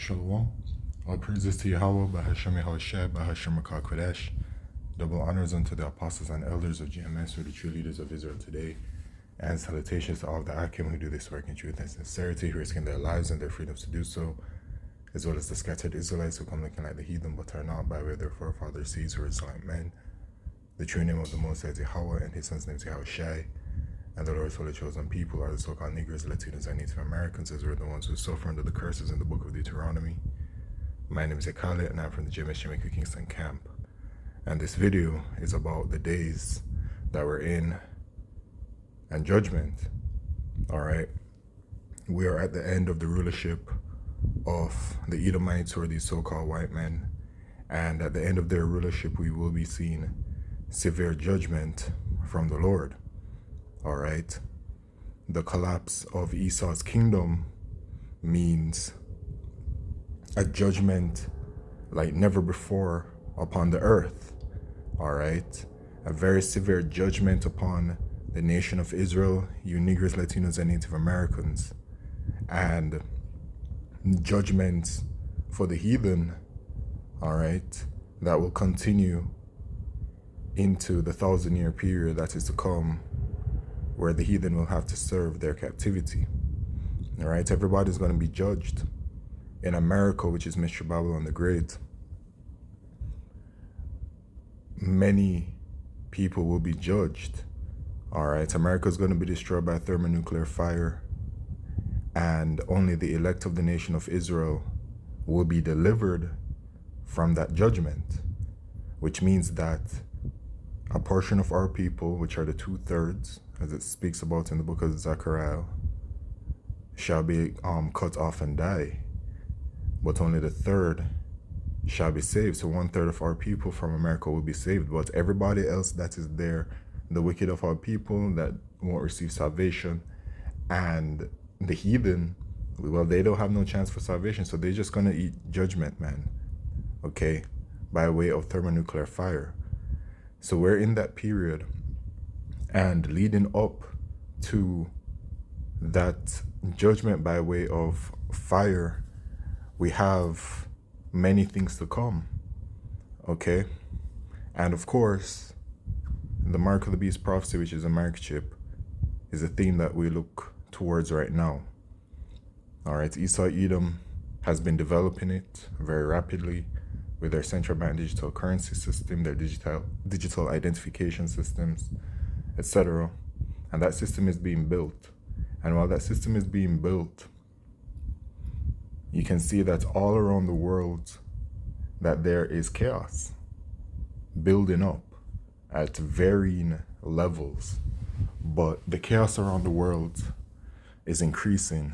Shalom. All praises to Yahweh, Bahashem Yahushua, Bahashem Kodesh. Double honors unto the apostles and elders of GMS, who are the true leaders of Israel today. And salutations to all of the Akim who do this work in truth and sincerity, who risking their lives and their freedoms to do so, as well as the scattered Israelites who come looking like the heathen but are not, by way of their forefathers' seeds who are Islamic men. The true name of the Most High is Yahweh, and his son's name is Yahushua. And the Lord's holy chosen people are the so-called Negroes, Latinos, and Native Americans, as we're the ones who suffer under the curses in the book of Deuteronomy. My name is Ekale, and I'm from the GMS Jamaica Kingston camp. And this video is about the days that we're in and judgment. Alright? We are at the end of the rulership of the Edomites, who are these so-called white men. And at the end of their rulership, we will be seeing severe judgment from the Lord. All right, the collapse of Esau's kingdom means a judgment like never before upon the earth. All right, a very severe judgment upon the nation of Israel, you Negroes, Latinos, and Native Americans, and judgments for the heathen. All right, that will continue into the 1,000-year period that is to come, where the heathen will have to serve their captivity. All right, everybody's going to be judged. In America, which is Mr. Babylon the Great, many people will be judged. All right, America is going to be destroyed by thermonuclear fire, and only the elect of the nation of Israel will be delivered from that judgment, which means that a portion of our people, which are the 2/3, as it speaks about in the book of Zechariah, shall be cut off and die, but only the third shall be saved. So 1/3 of our people from America will be saved, but everybody else that is there, the wicked of our people that won't receive salvation, and the heathen, well, they don't have no chance for salvation, so they're just gonna eat judgment, man. Okay, by way of thermonuclear fire. So we're in that period, and leading up to that judgment by way of fire, we have many things to come. Okay, and of course, the mark of the beast prophecy, which is a mark chip, is a theme that we look towards right now. All right, Esau Edom has been developing it very rapidly with their central bank digital currency system, their digital identification systems, etc. And that system is being built. And while that system is being built, you can see that all around the world that there is chaos building up at varying levels. But the chaos around the world is increasing,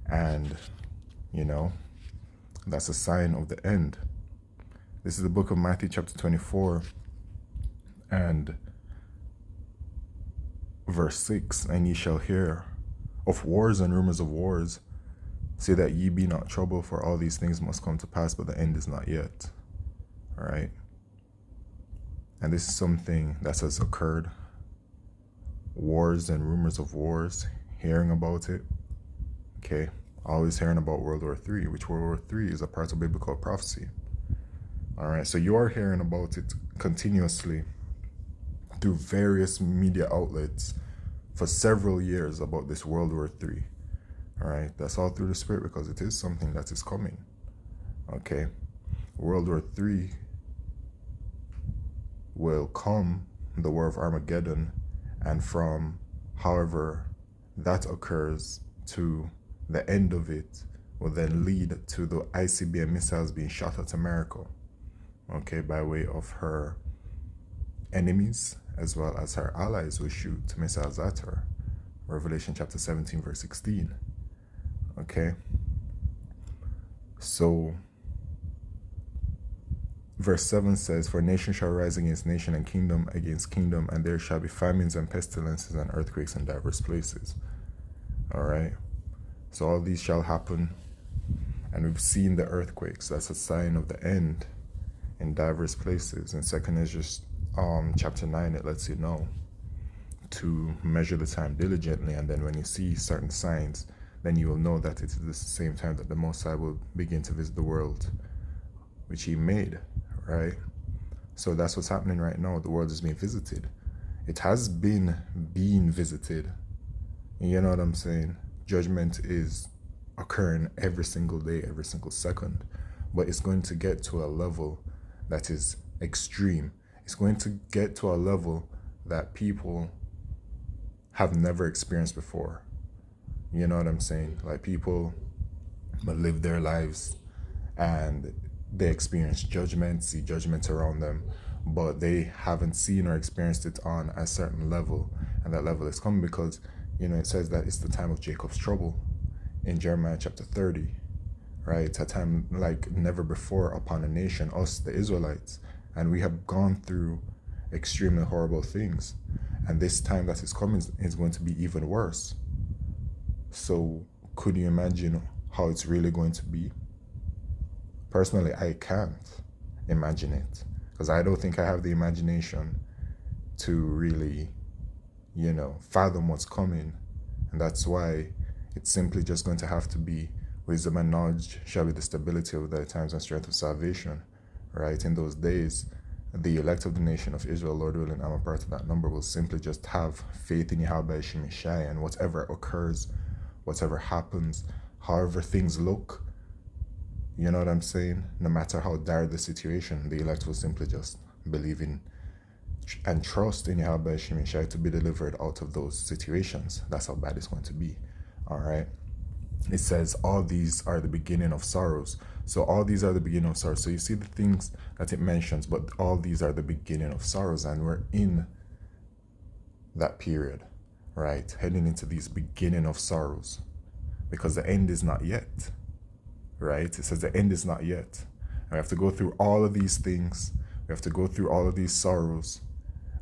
and that's a sign of the end. This is the book of Matthew chapter 24 and verse 6. And ye shall hear of wars and rumors of wars. Say that ye be not troubled, for all these things must come to pass, but the end is not yet. All right. And this is something that has occurred. Wars and rumors of wars, hearing about it. Okay. Always hearing about World War III, which World War III is a part of biblical prophecy. All right, so you are hearing about it continuously through various media outlets for several years about this World War III. All right, that's all through the Spirit, because it is something that is coming. Okay, World War III will come, the War of Armageddon, and from however that occurs to the end of it will then lead to the ICBM missiles being shot at America. Okay, by way of her enemies as well as her allies who shoot missiles at her. Revelation chapter 17 verse 16. Okay, so verse 7 says, for nation shall rise against nation, and kingdom against kingdom, and there shall be famines and pestilences and earthquakes in diverse places. All right, so all these shall happen, and we've seen the earthquakes. That's a sign of the end in diverse places. In 2 Ezra chapter 9, it lets you know to measure the time diligently, and then when you see certain signs, then you will know that it is the same time that the Most High will begin to visit the world which he made, right? So that's what's happening right now. The world is being visited. It has been being visited. You know what I'm saying? Judgment is occurring every single day, every single second. But it's going to get to a level that is extreme. It's going to get to a level that people have never experienced before. You know what I'm saying? Like people live their lives and they experience judgment, see judgment around them, but they haven't seen or experienced it on a certain level. And that level is coming because, it says that it's the time of Jacob's trouble in Jeremiah chapter 30, right? It's a time like never before upon a nation, us, the Israelites. And we have gone through extremely horrible things. And this time that is coming is going to be even worse. So could you imagine how it's really going to be? Personally, I can't imagine it because I don't think I have the imagination to really, fathom what's coming. And that's why it's simply just going to have to be wisdom and knowledge shall be the stability of thy times and strength of salvation, right? In those days, the elect of the nation of Israel, Lord willing, I'm a part of that number, will simply just have faith in Yahweh Shemishai, and whatever occurs, whatever happens, however things look, you know what I'm saying? No matter how dire the situation, the elect will simply just believe in and trust in Yahweh Shemishai to be delivered out of those situations. That's how bad it's going to be. All right. It says all these are the beginning of sorrows. So all these are the beginning of sorrows. So you see the things that it mentions, but all these are the beginning of sorrows, and we're in that period, right? Heading into these beginning of sorrows, because the end is not yet, right? It says the end is not yet. And we have to go through all of these things. We have to go through all of these sorrows.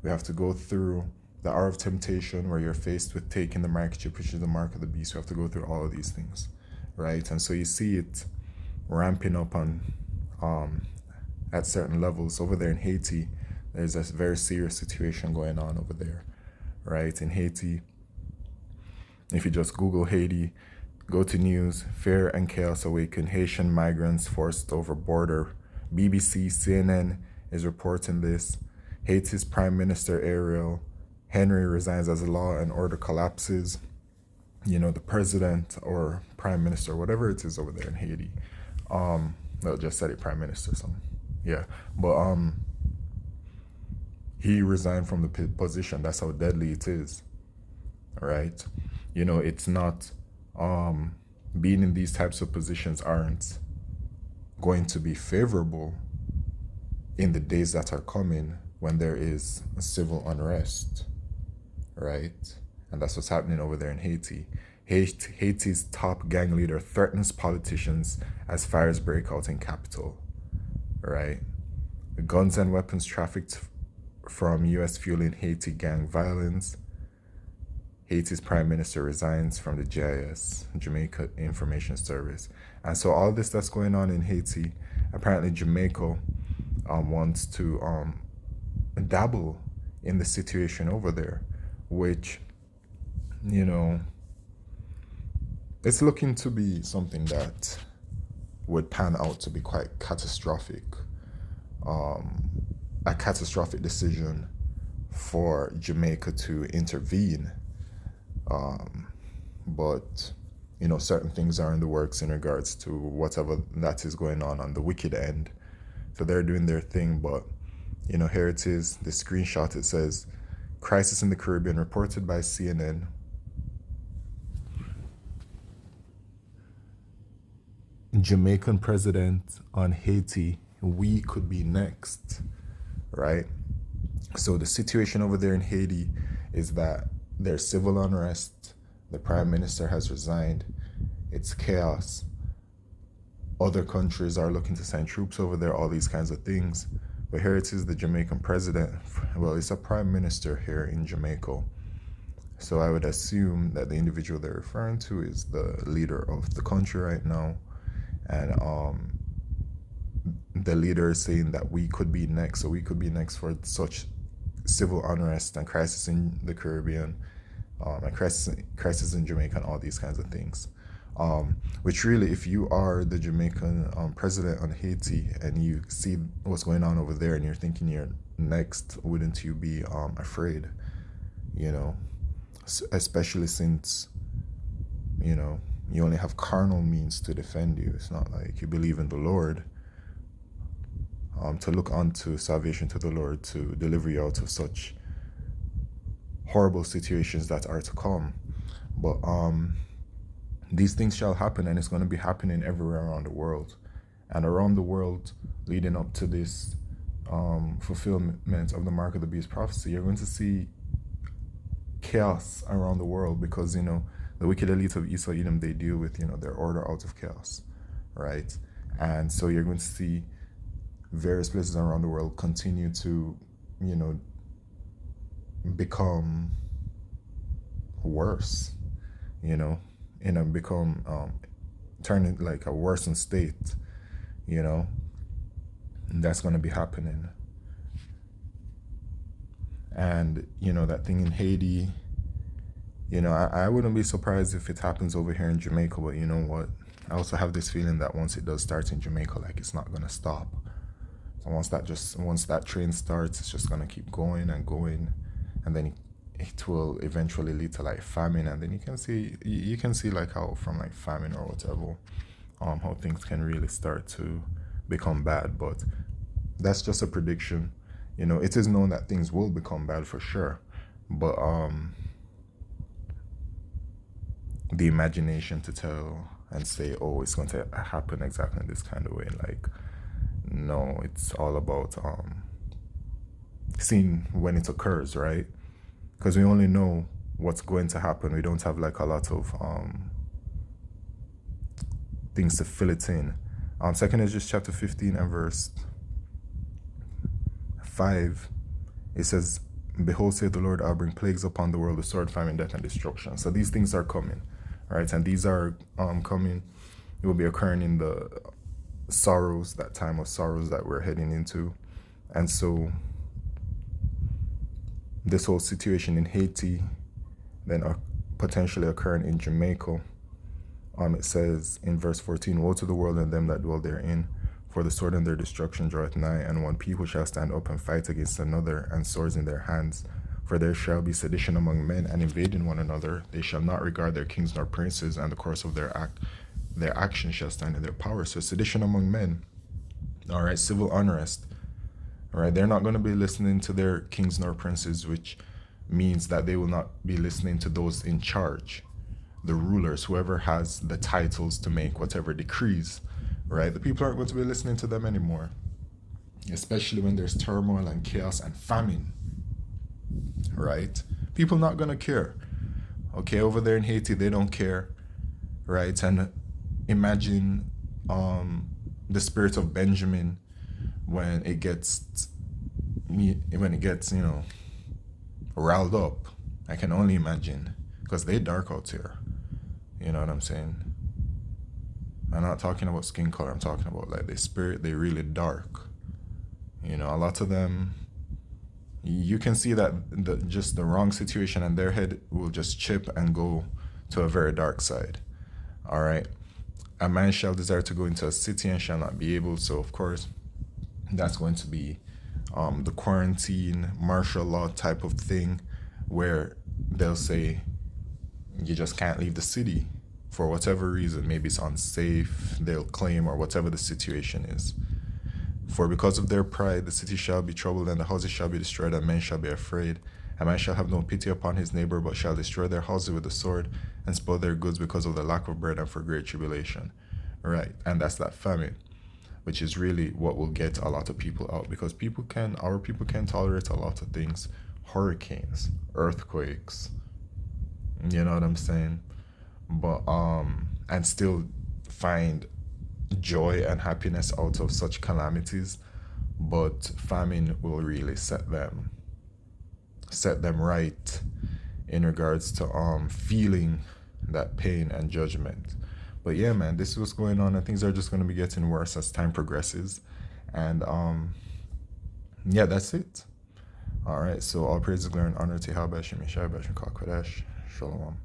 We have to go through the hour of temptation where you're faced with taking the microchip, which is the mark of the beast. We have to go through all of these things, right? And so you see it ramping up on at certain levels. Over there in Haiti, there's a very serious situation going on over there, right? In Haiti, if you just Google Haiti, go to news, fear and chaos awaken, Haitian migrants forced over border. BBC, CNN is reporting this. Haiti's Prime Minister Ariel Henry resigns as law and order collapses. The president or prime minister, whatever it is over there in Haiti. Well, just said it, prime minister, so yeah. But he resigned from the position. That's how deadly it is, right? It's not being in these types of positions aren't going to be favorable in the days that are coming when there is civil unrest, right? And that's what's happening over there in Haiti. Haiti's top gang leader threatens politicians as fires break out in capital, right? Guns and weapons trafficked from U.S. fueling Haiti gang violence. Haiti's prime minister resigns from the JIS, Jamaica Information Service. And so all this that's going on in Haiti, apparently Jamaica wants to dabble in the situation over there, which, it's looking to be something that would pan out to be quite catastrophic. A catastrophic decision for Jamaica to intervene. But, certain things are in the works in regards to whatever that is going on the wicked end. So they're doing their thing, but, here it is, the screenshot, it says, crisis in the Caribbean reported by CNN. Jamaican president on Haiti, we could be next, right? So the situation over there in Haiti is that there's civil unrest. The prime minister has resigned. It's chaos. Other countries are looking to send troops over there, all these kinds of things. But here it is, the Jamaican president. Well, it's a prime minister here in Jamaica. So I would assume that the individual they're referring to is the leader of the country right now. And the leader is saying that we could be next. So we could be next for such civil unrest and crisis in the Caribbean, and crisis in Jamaica and all these kinds of things. Which really, if you are the Jamaican president on Haiti and you see what's going on over there and you're thinking you're next, wouldn't you be afraid? You know, especially since, you know, you only have carnal means to defend you. It's not like you believe in the Lord, to look unto salvation to the Lord to deliver you out of such horrible situations that are to come. But these things shall happen, and it's going to be happening everywhere around the world. And around the world, leading up to this fulfillment of the mark of the beast prophecy, you're going to see chaos around the world because, you know, the wicked elite of Esau Edom, they deal with, you know, their order out of chaos, right? And so you're going to see various places around the world continue to, you know, become worse, you know, become turning like a worsened state, you know, and that's going to be happening. And, you know, that thing in Haiti, you know, I wouldn't be surprised if it happens over here in Jamaica, but you know what? I also have this feeling that once it does start in Jamaica, like it's not going to stop. So once that train starts, it's just going to keep going and going, and then it will eventually lead to like famine, and then you can see like how from like famine or whatever, how things can really start to become bad. But that's just a prediction. You know, it is known that things will become bad for sure, but the imagination to tell and say, oh, it's going to happen exactly this kind of way, like, no, it's all about seeing when it occurs, right? Because we only know what's going to happen. We don't have like a lot of things to fill it in. Second is just chapter 15 and verse 5. It says, behold, saith the Lord, I'll bring plagues upon the world, the sword, famine, death, and destruction. So these things are coming, right? And these are coming, it will be occurring in the sorrows, that time of sorrows that we're heading into. And so this whole situation in Haiti, then potentially occurring in Jamaica, it says in verse 14, woe to the world and them that dwell therein, for the sword and their destruction draweth nigh, and one people shall stand up and fight against another, and swords in their hands. For there shall be sedition among men, and invading one another. They shall not regard their kings nor princes, and the course of their action shall stand in their power. So sedition among men, all right, civil unrest, all right. They're not going to be listening to their kings nor princes, which means that they will not be listening to those in charge, the rulers, whoever has the titles to make whatever decrees, right? The people aren't going to be listening to them anymore, especially when there's turmoil and chaos and famine, right? People not going to care. Okay, over there in Haiti, they don't care, right? And imagine the spirit of Benjamin when it gets, you know, riled up. I can only imagine, because they dark out here. You know what I'm saying? I'm not talking about skin color. I'm talking about like the spirit. They really dark. You know, a lot of them, you can see that just the wrong situation and their head will just chip and go to a very dark side. All right. A man shall desire to go into a city and shall not be able. So of course, that's going to be the quarantine, martial law type of thing, where they'll say you just can't leave the city for whatever reason. Maybe it's unsafe, they'll claim, or whatever the situation is. For because of their pride, the city shall be troubled, and the houses shall be destroyed, and men shall be afraid. A man shall have no pity upon his neighbor, but shall destroy their houses with the sword, and spoil their goods because of the lack of bread and for great tribulation. Right, and that's that famine, which is really what will get a lot of people out, because our people can tolerate a lot of things. Hurricanes, earthquakes, you know what I'm saying? But and still find joy and happiness out of such calamities. But famine will really set them right in regards to feeling that pain and judgment. But yeah, man, this is what's going on, and things are just going to be getting worse as time progresses. And yeah, that's it. All right, so all praise, glory, and honor to Yahweh Shem Yeshai B'Shem Kal Kodesh. Shalom.